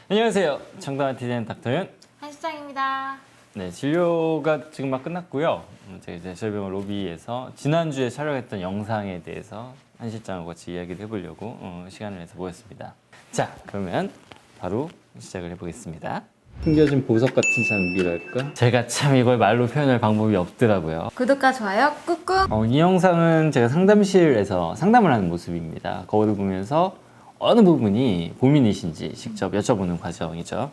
안녕하세요. 정당한 디자인 닥터윤. 한시장입니다. 네, 진료가 지금 막 끝났고요. 제가 이제 저희병원 로비에서 지난주에 촬영했던 영상에 대해서 한 실장하고 같이 이야기를 해보려고 시간을 내서 모였습니다. 자, 그러면 바로 시작을 해보겠습니다. 숨겨진 보석 같은 장비랄까? 제가 참 이걸 말로 표현할 방법이 없더라고요. 구독과 좋아요 꾹꾹. 이 영상은 제가 상담실에서 상담을 하는 모습입니다. 거울을 보면서 어느 부분이 고민이신지 직접 여쭤보는 과정이죠.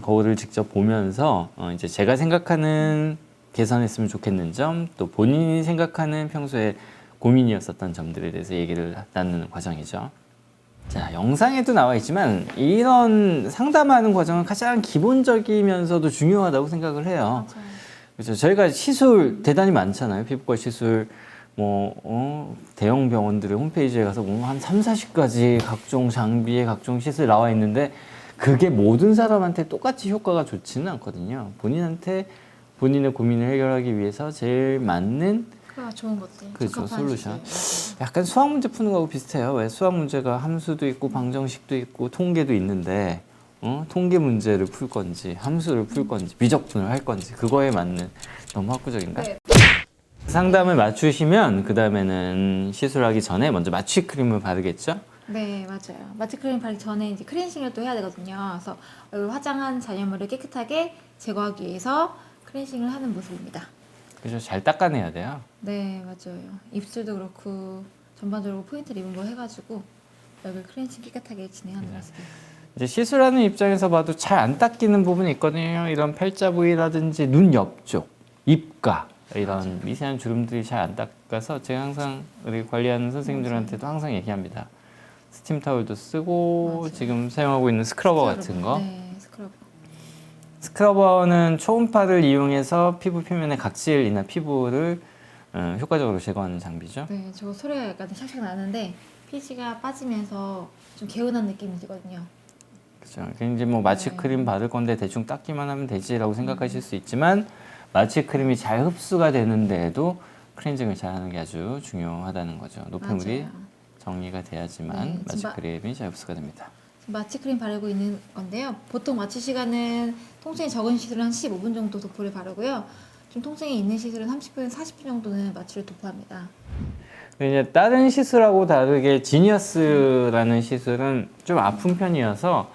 거울을 직접 보면서 이제 제가 생각하는 개선했으면 좋겠는 점, 또 본인이 생각하는 평소에 고민이었었던 점들에 대해서 얘기를 나누는 과정이죠. 자, 영상에도 나와 있지만 이런 상담하는 과정은 가장 기본적이면서도 중요하다고 생각을 해요. 맞아요. 그렇죠. 저희가 시술 대단히 많잖아요. 피부과 시술, 대형 병원들의 홈페이지에 가서 한 3, 40가지 각종 장비에 각종 시술 나와 있는데 그게 모든 사람한테 똑같이 효과가 좋지는 않거든요. 본인한테 본인의 고민을 해결하기 위해서 제일 맞는 좋은 것들. 그렇죠. 솔루션. 약간 수학 문제 푸는 거하고 비슷해요. 왜 수학 문제가 함수도 있고 방정식도 있고 통계도 있는데 통계 문제를 풀 건지 함수를 풀 건지 미적분을 할 건지 그거에 맞는 너무 학구적인가? 네. 상담을 맞추시면 그 다음에는 시술하기 전에 먼저 마취 크림을 바르겠죠? 네, 맞아요. 마취 크림 바르기 전에 이제 클렌징을 또 해야 되거든요. 그래서 얼굴 화장한 잔여물을 깨끗하게 제거하기 위해서 클렌징을 하는 모습입니다. 그죠? 잘 닦아내야 돼요. 네, 맞아요. 입술도 그렇고 전반적으로 포인트를 입은 거 해가지고 얼굴 클렌징 깨끗하게 진행하는 모습이에요. 이제 시술하는 입장에서 봐도 잘 안 닦이는 부분이 있거든요. 이런 팔자 부위라든지 눈 옆쪽, 입가 이런 맞아요. 미세한 주름들이 잘 안 닦아서 제가 항상 우리 관리하는 선생님들한테도 항상 얘기합니다. 스팀 타올도 쓰고 맞아요. 지금 사용하고 있는 스크러버 같은 거. 네, 스크러버. 스크러버는 초음파를 이용해서 피부 표면의 각질이나 피부를 효과적으로 제거하는 장비죠. 네, 저 소리가 약간 샥샥 나는데 피지가 빠지면서 좀 개운한 느낌이 들거든요. 그렇죠. 이제 뭐 마취 네. 크림 바를 건데 대충 닦기만 하면 되지라고 생각하실 수 있지만 마취 크림이 잘 흡수가 되는데도 클렌징을 잘 하는 게 아주 중요하다는 거죠. 노폐물이 맞아요. 정리가 돼야지만 네, 마취 지금 크림이 잘 흡수가 됩니다. 마취 크림 바르고 있는 건데요. 보통 마취 시간은 통증이 적은 시술은 한 15분 정도 도포를 바르고요. 좀 통증이 있는 시술은 30분, 40분 정도는 마취를 도포합니다. 이제 다른 시술하고 다르게 지니어스라는 시술은 좀 아픈 편이어서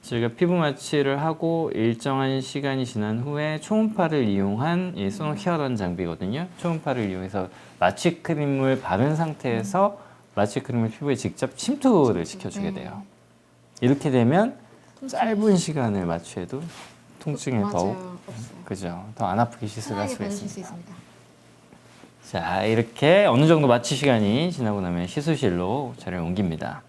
저희가 피부 마취를 하고 일정한 시간이 지난 후에 초음파를 이용한 이 소노케어라는 장비거든요. 초음파를 이용해서 마취 크림을 바른 상태에서 마취 크림을 피부에 직접 침투를 시켜주게 돼요. 이렇게 되면 짧은 시간을 마취해도 통증에 더욱 맞아요. 없어요. 그죠? 더 안 아프게 시술할 편하게 수가 받으실 수 있습니다. 있습니다. 자, 이렇게 어느 정도 마취 시간이 지나고 나면 시술실로 자리를 옮깁니다.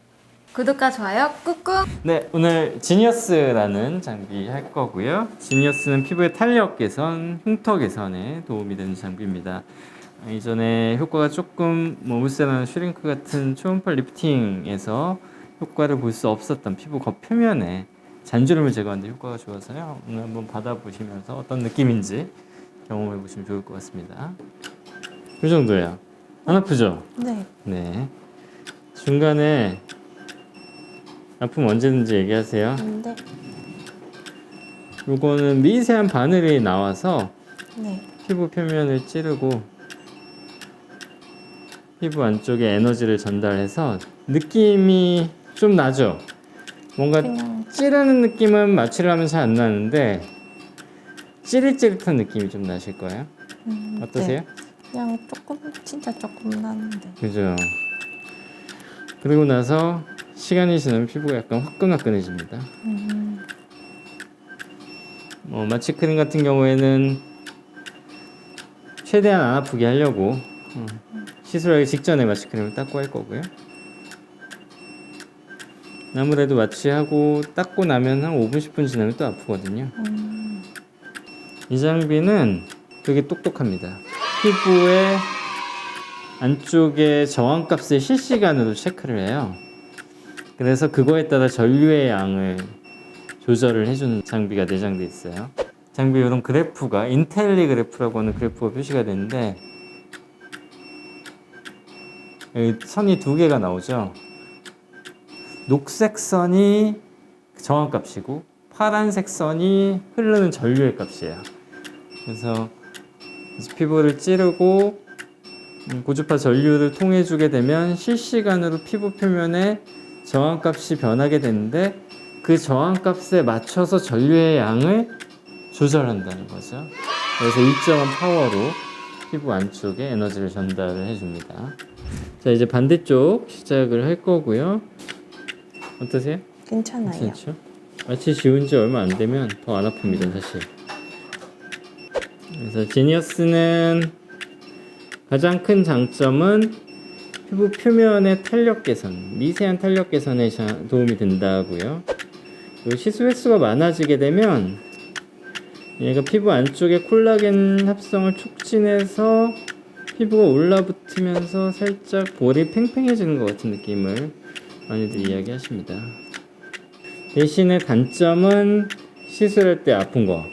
구독과 좋아요 꾹꾹. 네, 오늘 지니어스라는 장비 할 거고요. 지니어스는 피부의 탄력 개선, 흉터 개선에 도움이 되는 장비입니다. 이전에 효과가 조금 울세라나 슈링크 같은 초음파 리프팅에서 효과를 볼 수 없었던 피부 겉표면에 잔주름을 제거하는 데 효과가 좋아서요. 오늘 한번 받아보시면서 어떤 느낌인지 경험해 보시면 좋을 것 같습니다. 이 정도예요. 안 아프죠? 네. 네. 중간에 아프면 언제든지 얘기하세요. 네. 이거는 미세한 바늘이 나와서 네. 피부 표면을 찌르고 피부 안쪽에 에너지를 전달해서 느낌이 좀 나죠? 뭔가 찌르는 느낌은 마취를 하면 잘 안 나는데 찌릿찌릿한 느낌이 좀 나실 거예요. 어떠세요? 네. 그냥 조금 진짜 조금 나는데. 그죠? 그리고 나서 시간이 지나면 피부가 약간 화끈화끈해집니다. 마취 크림 같은 경우에는 최대한 안 아프게 하려고 시술하기 직전에 마취 크림을 닦고 할 거고요. 아무래도 마취하고 닦고 나면 한 5분, 10분 지나면 또 아프거든요. 이 장비는 되게 똑똑합니다. 피부의 안쪽에 저항값을 실시간으로 체크를 해요. 그래서 그거에 따라 전류의 양을 조절을 해주는 장비가 내장되어 있어요. 장비 이런 그래프가 인텔리 그래프라고 하는 그래프가 표시가 되는데 여기 선이 두 개가 나오죠. 녹색 선이 저항값이고 파란색 선이 흐르는 전류의 값이에요. 그래서 피부를 찌르고 고주파 전류를 통해 주게 되면 실시간으로 피부 표면에 저항값이 변하게 되는데 그 저항값에 맞춰서 전류의 양을 조절한다는 거죠. 그래서 일정한 파워로 피부 안쪽에 에너지를 전달을 해줍니다. 자, 이제 반대쪽 시작을 할 거고요. 어떠세요? 괜찮아요. 괜찮죠? 마취 지운 지 얼마 안 되면 더 안 아픕니다, 사실. 그래서 지니어스는 가장 큰 장점은 피부 표면의 탄력 개선, 미세한 탄력 개선에 도움이 된다고요. 그리고 시술 횟수가 많아지게 되면 얘가 피부 안쪽에 콜라겐 합성을 촉진해서 피부가 올라붙으면서 살짝 볼이 팽팽해지는 것 같은 느낌을 많이들 이야기하십니다. 대신에 단점은 시술할 때 아픈 거.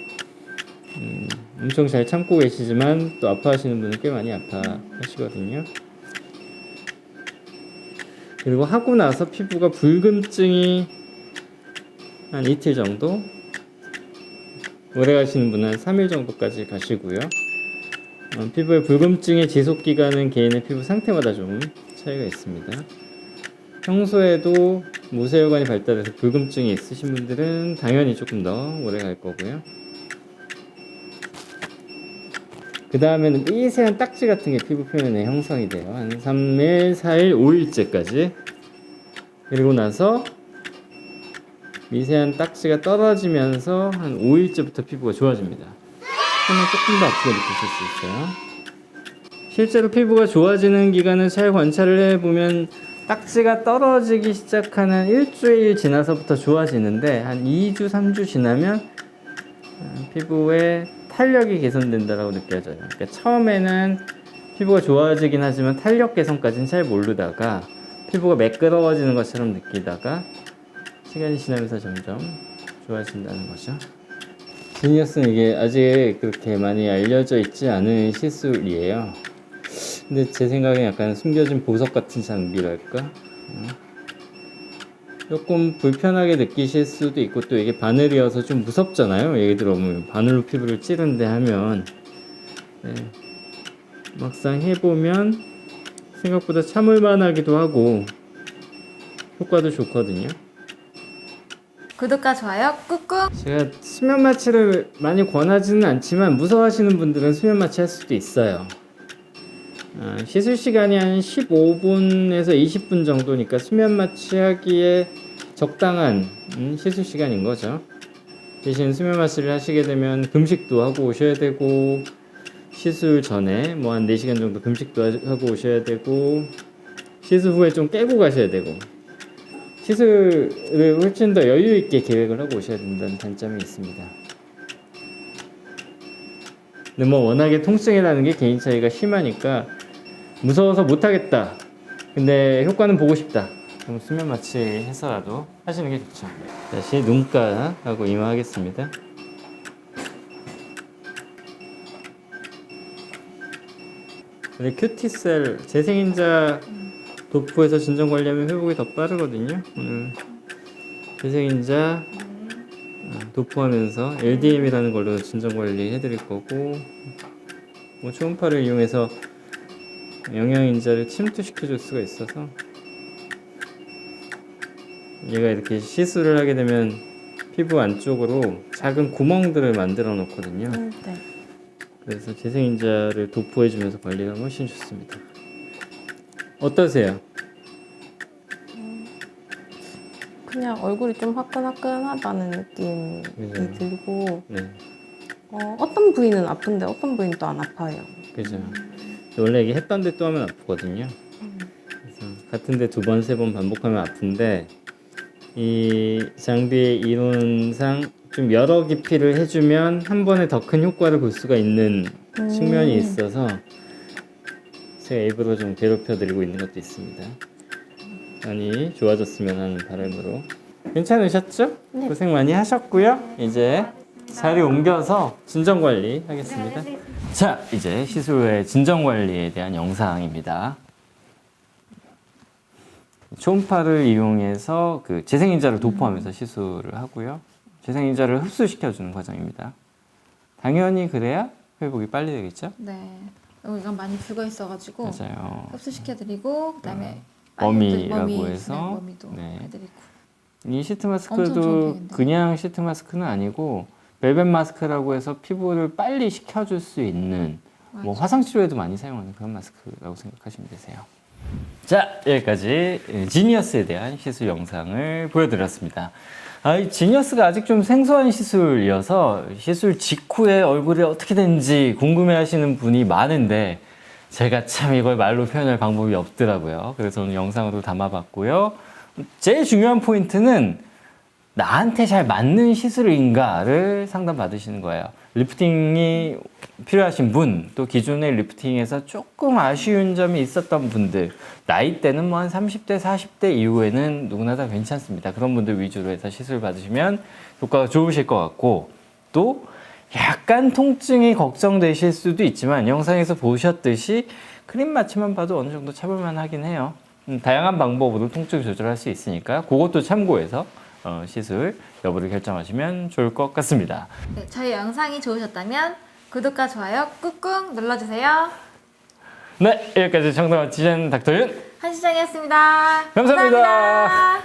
엄청 잘 참고 계시지만 또 아파하시는 분은 꽤 많이 아파하시거든요. 그리고 하고 나서 피부가 붉음증이 한 이틀 정도, 오래 가시는 분은 한 3일 정도까지 가시고요. 피부의 붉음증의 지속 기간은 개인의 피부 상태마다 좀 차이가 있습니다. 평소에도 모세혈관이 발달해서 붉음증이 있으신 분들은 당연히 조금 더 오래 갈 거고요. 그 다음에는 미세한 딱지 같은 게 피부 표면에 형성이 돼요. 한 3일, 4일, 5일째까지. 그리고 나서 미세한 딱지가 떨어지면서 한 5일째부터 피부가 좋아집니다. 하면 조금 더 아프게 느끼실 수 있어요. 실제로 피부가 좋아지는 기간을 잘 관찰을 해보면 딱지가 떨어지기 시작하는 일주일 지나서부터 좋아지는데 한 2주, 3주 지나면 피부의 탄력이 개선된다고 느껴져요. 그러니까 처음에는 피부가 좋아지긴 하지만 탄력 개선까지는 잘 모르다가 피부가 매끄러워지는 것처럼 느끼다가 시간이 지나면서 점점 좋아진다는 거죠. 지니어스는 이게 아직 그렇게 많이 알려져 있지 않은 시술이에요. 근데 제 생각엔 약간 숨겨진 보석 같은 장비랄까? 조금 불편하게 느끼실 수도 있고 또 이게 바늘이어서 좀 무섭잖아요. 예를 들어 뭐 바늘로 피부를 찌른데 하면 막상 해보면 생각보다 참을만 하기도 하고 효과도 좋거든요. 구독과 좋아요 꾹꾹. 제가 수면 마취를 많이 권하지는 않지만 무서워하시는 분들은 수면 마취 할 수도 있어요. 시술 시간이 한 15분에서 20분 정도니까 수면 마취하기에 적당한 시술 시간인 거죠. 대신 수면 마취를 하시게 되면 금식도 하고 오셔야 되고 시술 전에 뭐 한 4시간 정도 금식도 하고 오셔야 되고 시술 후에 좀 깨고 가셔야 되고 시술을 훨씬 더 여유 있게 계획을 하고 오셔야 된다는 단점이 있습니다. 근데 뭐 워낙에 통증이라는 게 개인 차이가 심하니까 무서워서 못하겠다. 근데 효과는 보고 싶다. 그럼 수면 마취 해서라도 하시는 게 좋죠. 다시 눈가하고 이마하겠습니다. 근데 큐티셀 재생인자 도프에서 진정 관리하면 회복이 더 빠르거든요. 오늘 재생인자 도프하면서 LDM이라는 걸로 진정 관리 해드릴 거고, 뭐 초음파를 이용해서 영양인자를 침투시켜 줄 수가 있어서 얘가 이렇게 시술을 하게 되면 피부 안쪽으로 작은 구멍들을 만들어 놓거든요. 네. 그래서 재생인자를 도포해 주면서 관리가 훨씬 좋습니다. 어떠세요? 그냥 얼굴이 좀 화끈화끈하다는 느낌이 그죠. 들고 네, 어떤 부위는 아픈데 어떤 부위는 또 안 아파요. 그죠. 원래 이게 했던 데 또 하면 아프거든요. 그래서 같은 데 2번, 3번 반복하면 아픈데 이 장비의 이론상 좀 여러 깊이를 해주면 한 번에 더 큰 효과를 볼 수가 있는 측면이 있어서 제가 일부러 좀 괴롭혀 드리고 있는 것도 있습니다. 많이 좋아졌으면 하는 바람으로. 괜찮으셨죠? 네. 고생 많이 하셨고요. 이제 자리 옮겨서 진정 관리 하겠습니다. 자, 이제 시술 후의 진정 관리에 대한 영상입니다. 초음파를 이용해서 그 재생인자를 도포하면서 시술을 하고요. 재생인자를 흡수시켜주는 과정입니다. 당연히 그래야 회복이 빨리 되겠죠? 네. 여기가 많이 붉어 있어가지고 맞아요. 흡수시켜드리고 그다음에 머미라고 해서 네, 머미도 네. 해드리고. 이 시트 엄청 좋은 마스크도 팩인데. 그냥 시트 마스크는 아니고 벨벳 마스크라고 해서 피부를 빨리 식혀줄 수 있는 뭐 맞아. 화상 치료에도 많이 사용하는 그런 마스크라고 생각하시면 되세요. 자, 여기까지 지니어스에 대한 시술 영상을 보여드렸습니다. 이 지니어스가 아직 좀 생소한 시술이어서 시술 직후에 얼굴이 어떻게 되는지 궁금해하시는 분이 많은데 제가 참 이걸 말로 표현할 방법이 없더라고요. 그래서 오늘 영상으로 담아봤고요. 제일 중요한 포인트는 나한테 잘 맞는 시술인가를 상담받으시는 거예요. 리프팅이 필요하신 분, 또 기존의 리프팅에서 조금 아쉬운 점이 있었던 분들, 나이대는 뭐 한 30대, 40대 이후에는 누구나 다 괜찮습니다. 그런 분들 위주로 해서 시술 받으시면 효과가 좋으실 것 같고, 또 약간 통증이 걱정되실 수도 있지만 영상에서 보셨듯이 크림 마취만 봐도 어느 정도 참을만 하긴 해요. 다양한 방법으로 통증 조절할 수 있으니까 그것도 참고해서 시술 여부를 결정하시면 좋을 것 같습니다. 네, 저희 영상이 좋으셨다면 구독과 좋아요 꾹꾹 눌러주세요. 네, 여기까지 청담 지전 닥터윤 한시장이었습니다. 감사합니다.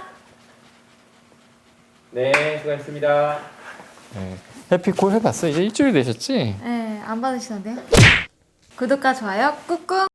네, 수고하셨습니다. 해피콜 해봤어? 이제 일주일 되셨지? 네, 안 받으시던데요? 구독과 좋아요 꾹꾹